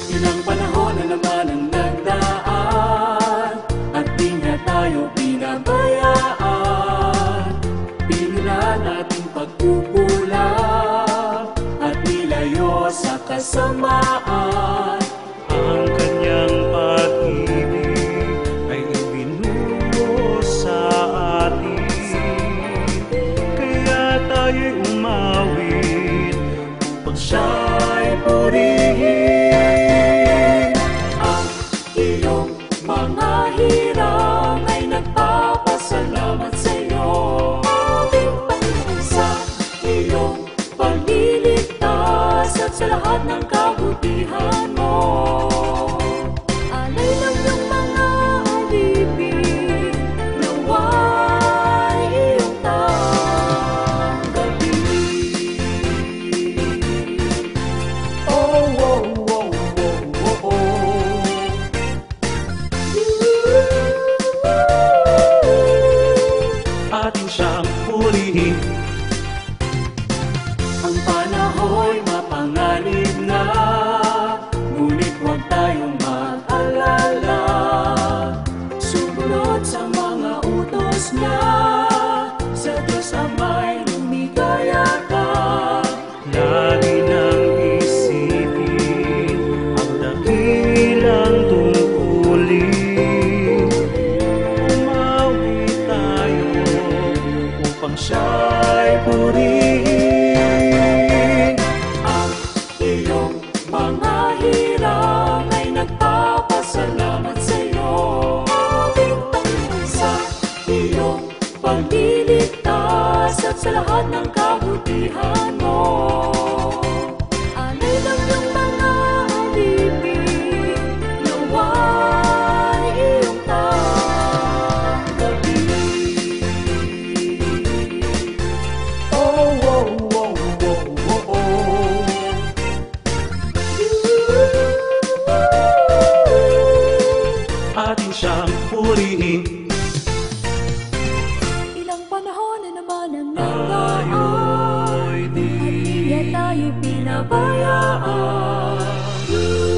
Ilang panahon na naman ang nagdaan at di nga tayo pinabayaan. Pinulan ating pagkukulang at nilayo sa kasamaan. Ang kanyang pag-ibig ay ibinuhos sa atin, kaya tayo'y umawit upang siya'y purihin. Ang iyong mga hirang ay nagpapasalamat sa iyo. Aming Panginoon sa iyong pagliligtas at sa lahat ng kabutihan mo. Alay lang yung mga alipin, nawa'y iyong tanggapin. Oh, oh, oh, oh, oh, oh. Atin siyang purihin. Ang panaho'y mapanganib na, ngunit huwag tayong mag-alala. Sumunod sa mga utos niya, sa Diyos Ama'y lumigaya ka. Lagi nang isipin ang dakilang tungkulin. Umawi tayo upang siya'y purihin. Ang iyong mga hirang ay nagpapasalamat sa iyo. Aming Panginoon sa iyong pagliligtas at sa lahat ng kabutihan mo. Alay lang yung mga alipin, nawa'y iyong tanggapin. Oh, oh, oh, oh, oh, oh. Atin siyang purihin. Ilang panahon na naman ang nagdaan Tayo'y at di di tayo pinabayaan.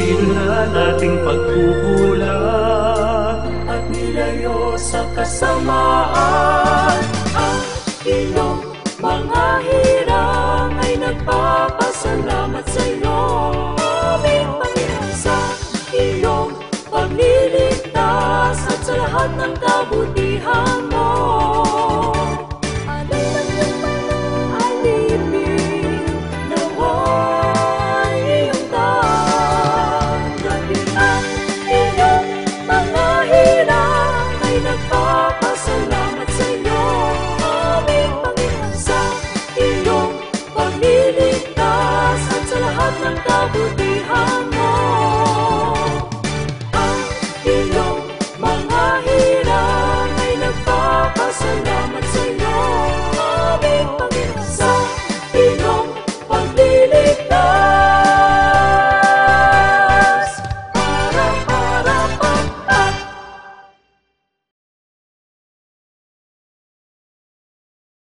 pinulan ating pagkukulang. At nilayo sa kasamaan. Ang iyong mga hirang ay nagpapasalamat sa iyo. Aming Panginoon sa iyong pagliligtas at sa lahat ng kabutihan